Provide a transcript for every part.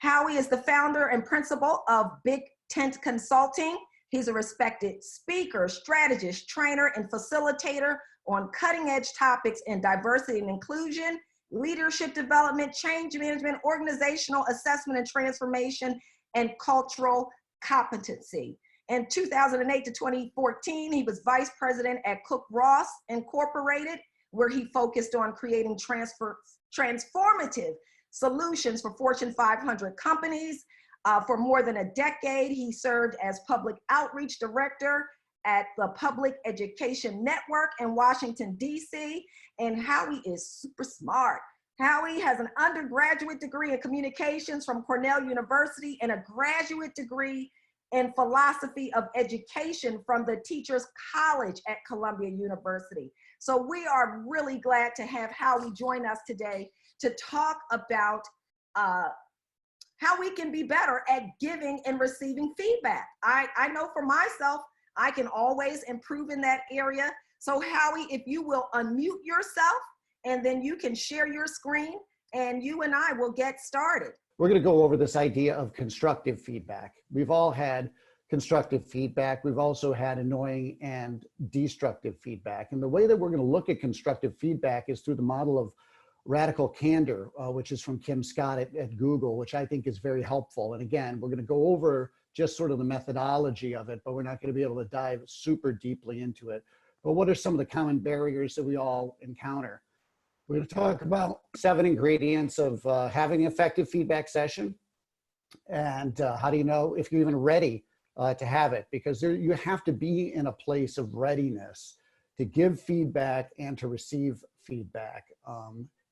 Howie is the founder and principal of Big Tent Consulting. He's a respected speaker, strategist, trainer, and facilitator on cutting-edge topics in diversity and inclusion, leadership development, change management, organizational assessment and transformation, and cultural competency. In 2008 to 2014, he was vice president at Cook Ross Incorporated, where he focused on creating transformative solutions for Fortune 500 companies. For more than a decade, he served as public outreach director at the Public Education Network in Washington, D.C. And Howie is super smart. Howie has an undergraduate degree in communications from Cornell University and a graduate degree in philosophy of education from the Teachers College at Columbia University. So we are really glad to have Howie join us today to talk about how we can be better at giving and receiving feedback. I know for myself, I can always improve in that area. So Howie, if you will unmute yourself, and then you can share your screen and you and I will get started. We're going to go over this idea of constructive feedback. We've all had constructive feedback. We've also had annoying and destructive feedback. And the way that we're going to look at constructive feedback is through the model of radical candor, which is from Kim Scott at Google, which I think is very helpful. And again, we're going to go over just sort of the methodology of it, but we're not going to be able to dive super deeply into it. But what are some of the common barriers that we all encounter? We're going to talk about 7 ingredients of having an effective feedback session. And how do you know if you're even ready to have it? Because you have to be in a place of readiness to give feedback and to receive feedback.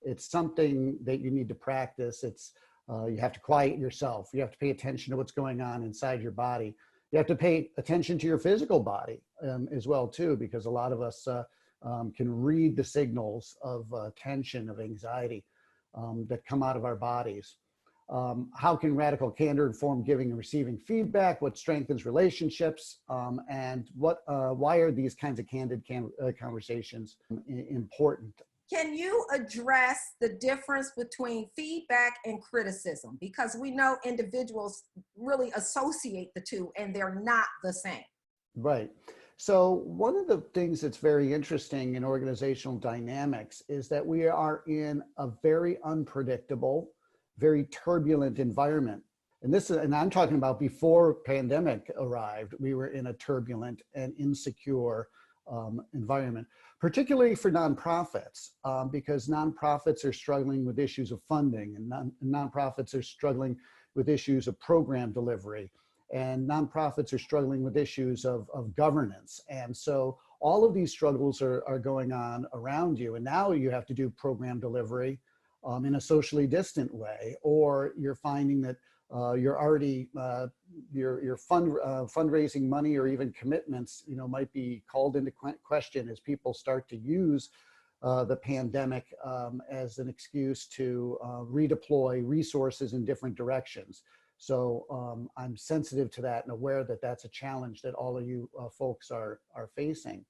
It's something that you need to practice. You have to quiet yourself. You have to pay attention to what's going on inside your body. You have to pay attention to your physical body as well too, because a lot of us can read the signals of tension, of anxiety that come out of our bodies. How can radical candor inform giving and receiving feedback? What strengthens relationships? And why are these kinds of candid conversations important? Can you address the difference between feedback and criticism? Because we know individuals really associate the two and they're not the same. Right. So one of the things that's very interesting in organizational dynamics is that we are in a very unpredictable, very turbulent environment. And I'm talking about before pandemic arrived, we were in a turbulent and insecure environment, particularly for nonprofits, because nonprofits are struggling with issues of funding, and nonprofits are struggling with issues of program delivery, and nonprofits are struggling with issues of governance. And so all of these struggles are going on around you. And now you have to do program delivery in a socially distant way, or you're finding that you're already, your fundraising money or even commitments, might be called into question as people start to use the pandemic as an excuse to redeploy resources in different directions. So I'm sensitive to that and aware that that's a challenge that all of you folks are facing.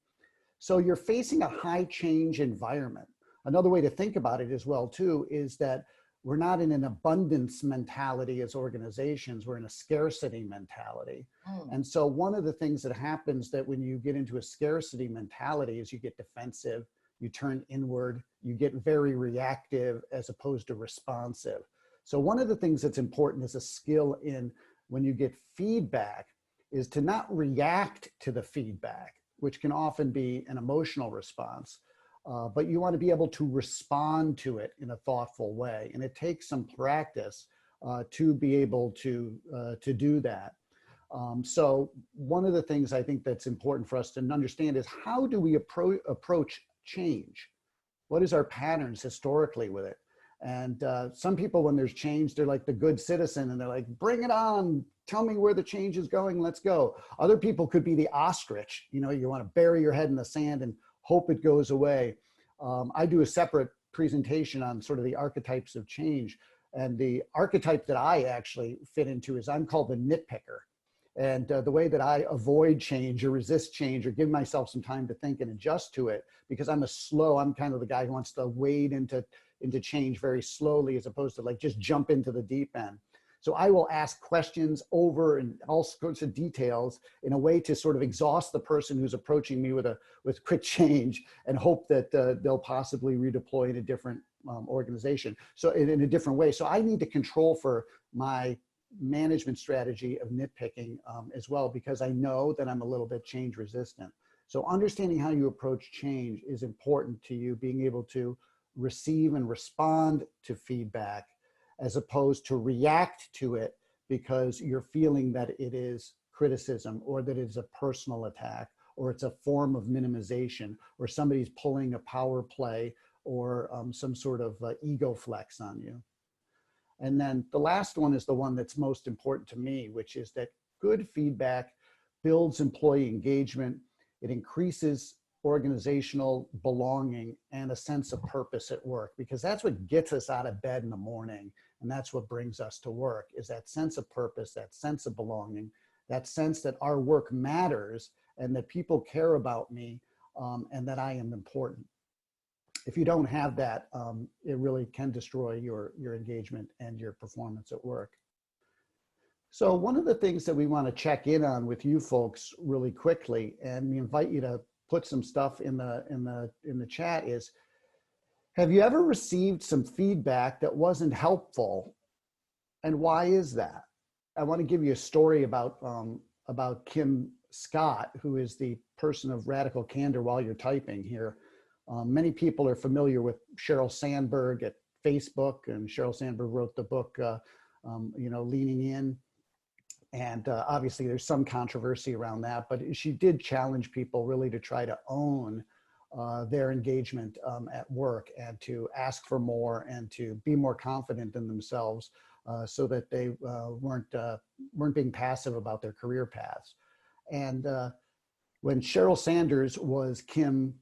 So you're facing a high change environment. Another way to think about it as well too is that we're not in an abundance mentality as organizations, we're in a scarcity mentality. And so one of the things that happens that when you get into a scarcity mentality is you get defensive, you turn inward, you get very reactive as opposed to responsive. So one of the things that's important as a skill in when you get feedback is to not react to the feedback, which can often be an emotional response, but you want to be able to respond to it in a thoughtful way. And it takes some practice to be able to do that. So one of the things I think that's important for us to understand is how do we approach change? What is our patterns historically with it? And some people, when there's change, they're like the good citizen and they're like, bring it on, tell me where the change is going, let's go. Other people could be the ostrich, you want to bury your head in the sand and hope it goes away. I do a separate presentation on sort of the archetypes of change. And the archetype that I actually fit into is I'm called the nitpicker. And the way that I avoid change or resist change or give myself some time to think and adjust to it, because I'm kind of the guy who wants to wade into change very slowly as opposed to like just jump into the deep end. So I will ask questions over and all sorts of details in a way to sort of exhaust the person who's approaching me with quick change, and hope that they'll possibly redeploy in a different organization. So in a different way. So I need to control for my management strategy of nitpicking as well, because I know that I'm a little bit change resistant. So understanding how you approach change is important to you, being able to receive and respond to feedback as opposed to react to it because you're feeling that it is criticism, or that it's a personal attack, or it's a form of minimization, or somebody's pulling a power play, or some sort of ego flex on you. And then the last one is the one that's most important to me, which is that good feedback builds employee engagement. It increases organizational belonging and a sense of purpose at work, because that's what gets us out of bed in the morning. And that's what brings us to work, is that sense of purpose, that sense of belonging, that sense that our work matters and that people care about me, and that I am important. If you don't have that, it really can destroy your engagement and your performance at work. So one of the things that we want to check in on with you folks really quickly, and we invite you to put some stuff in the chat, is, have you ever received some feedback that wasn't helpful, and why is that? I want to give you a story about Kim Scott, who is the person of radical candor while you're typing here. Many people are familiar with Sheryl Sandberg at Facebook, and Sheryl Sandberg wrote the book, Leaning In. And obviously there's some controversy around that, but she did challenge people really to try to own their engagement at work, and to ask for more, and to be more confident in themselves, so that they weren't being passive about their career paths. And when Sheryl Sanders was Kim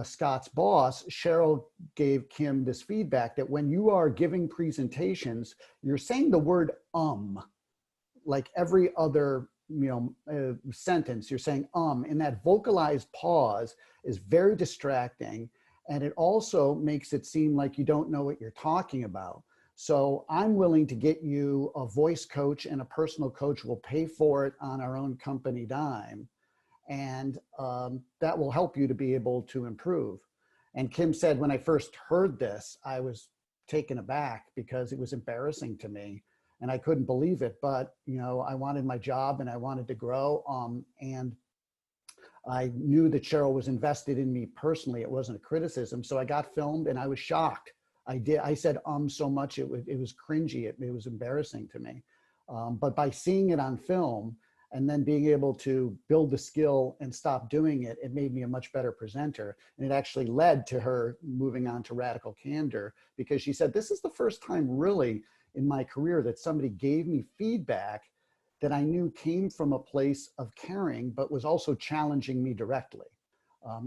Scott's boss, Sheryl gave Kim this feedback that when you are giving presentations, you're saying the word like every other sentence. You're saying and that vocalized pause is very distracting, and it also makes it seem like you don't know what you're talking about. So I'm willing to get you a voice coach, and a personal coach will pay for it on our own company dime. And that will help you to be able to improve. And Kim said, when I first heard this, I was taken aback because it was embarrassing to me and I couldn't believe it. But, I wanted my job and I wanted to grow. And I knew that Sheryl was invested in me personally. It wasn't a criticism. So I got filmed and I was shocked. I said so much, it was cringy. It was embarrassing to me. But by seeing it on film, and then being able to build the skill and stop doing it, it made me a much better presenter. And it actually led to her moving on to radical candor, because she said, this is the first time really in my career that somebody gave me feedback that I knew came from a place of caring, but was also challenging me directly.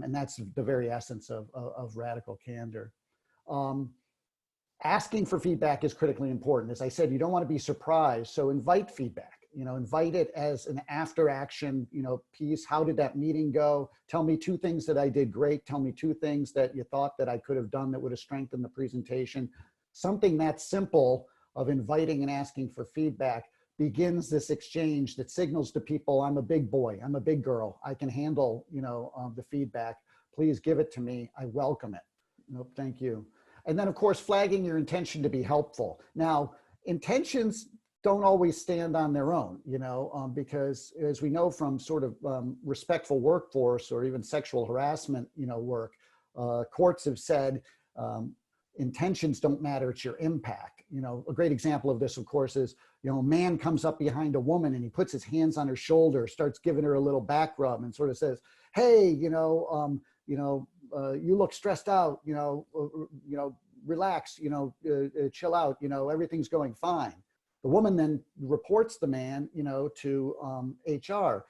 And that's the very essence of radical candor. Asking for feedback is critically important. As I said, you don't want to be surprised. So invite feedback. Invite it as an after action, piece. How did that meeting go? Tell me 2 things that I did great. Tell me 2 things that you thought that I could have done that would have strengthened the presentation. Something that simple of inviting and asking for feedback begins this exchange that signals to people, I'm a big boy, I'm a big girl. I can handle, the feedback. Please give it to me. I welcome it. Nope, thank you. And then of course, flagging your intention to be helpful. Now, intentions don't always stand on their own, because as we know from sort of respectful workforce or even sexual harassment, work, courts have said intentions don't matter, it's your impact. A great example of this, of course, is, a man comes up behind a woman and he puts his hands on her shoulder, starts giving her a little back rub and sort of says, hey, you look stressed out, relax, chill out, everything's going fine. The woman then reports the man, to HR.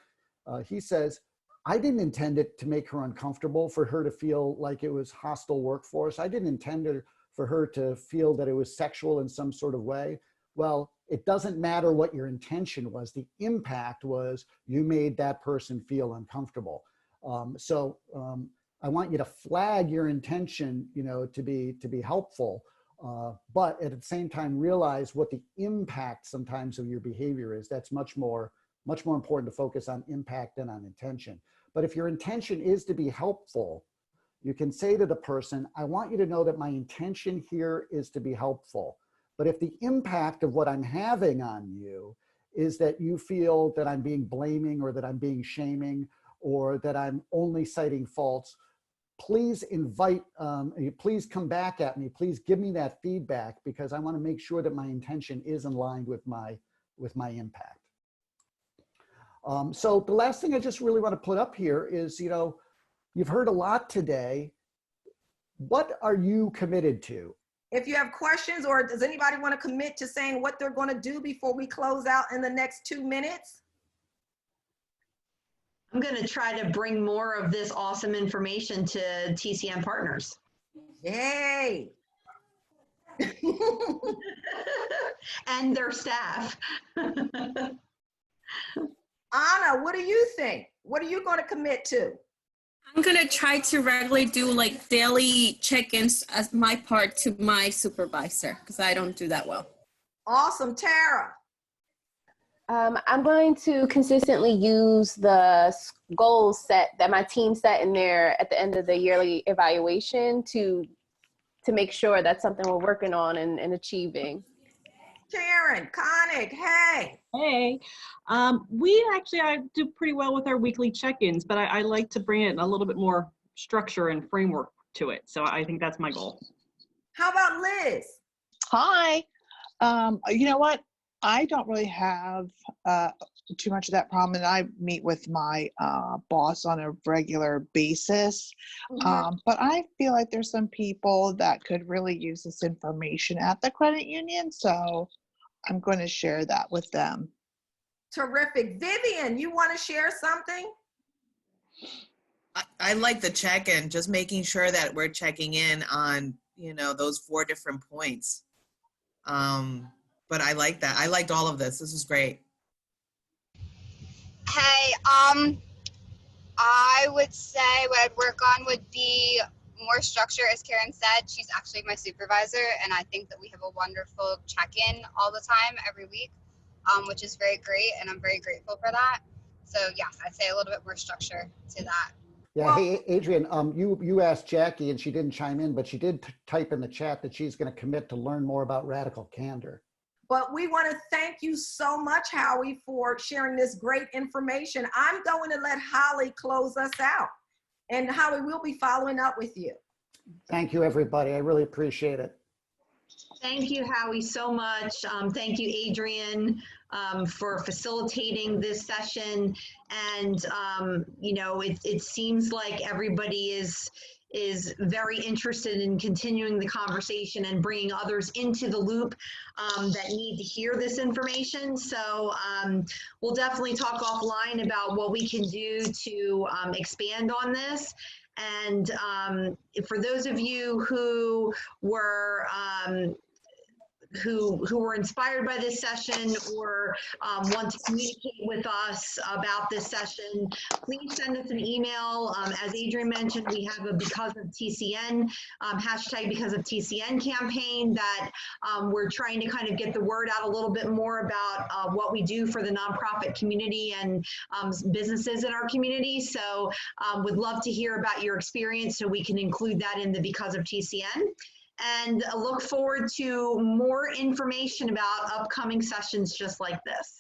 He says, I didn't intend it to make her uncomfortable, for her to feel like it was hostile workforce. I didn't intend for her to feel that it was sexual in some sort of way. Well, it doesn't matter what your intention was. The impact was you made that person feel uncomfortable. I want you to flag your intention, to be helpful. but at the same time, realize what the impact sometimes of your behavior is. That's much more important to focus on impact than on intention. But if your intention is to be helpful, you can say to the person, I want you to know that my intention here is to be helpful. But if the impact of what I'm having on you is that you feel that I'm being blaming or that I'm being shaming or that I'm only citing faults, please please come back at me. Please give me that feedback, because I want to make sure that my intention is in line with my impact. So the last thing I just really want to put up here is, you've heard a lot today. What are you committed to? If you have questions, or does anybody want to commit to saying what they're going to do before we close out in the next 2 minutes? I'm going to try to bring more of this awesome information to TCN partners. Yay. And their staff. Anna, what do you think? What are you going to commit to? I'm going to try to regularly do like daily check-ins as my part to my supervisor, because I don't do that well. Awesome. Tara? I'm going to consistently use the goals set that my team set in there at the end of the yearly evaluation to make sure that's something we're working on and achieving. Sharon, Connick, hey. Hey, I do pretty well with our weekly check-ins, but I like to bring in a little bit more structure and framework to it. So I think that's my goal. How about Liz? Hi. You know what? I don't really have too much of that problem, and I meet with my boss on a regular basis. But I feel like there's some people that could really use this information at the credit union, so I'm going to share that with them. Terrific. Vivian, you want to share something? I like the check-in, just making sure that we're checking in on, those 4 different points. But I like that. I liked all of this. This is great. Hey, I would say what I'd work on would be more structure. As Karen said, she's actually my supervisor, and I think that we have a wonderful check-in all the time, every week, which is very great, and I'm very grateful for that. So yes, I'd say a little bit more structure to that. Yeah, well, hey, Adrian, you asked Jackie and she didn't chime in, but she did type in the chat that she's going to commit to learn more about radical candor. But we want to thank you so much, Howie, for sharing this great information. I'm going to let Holly close us out. And Howie, we'll be following up with you. Thank you, everybody. I really appreciate it. Thank you, Howie, so much. Thank you, Adrian, for facilitating this session. And, it seems like everybody is very interested in continuing the conversation and bringing others into the loop that need to hear this information. So we'll definitely talk offline about what we can do to expand on this. And for those of you who were inspired by this session or want to communicate with us about this session, please send us an email. As Adrian mentioned, we have a Because of TCN, hashtag Because of TCN campaign that we're trying to kind of get the word out a little bit more about what we do for the nonprofit community and businesses in our community. So would love to hear about your experience so we can include that in the Because of TCN. And look forward to more information about upcoming sessions just like this.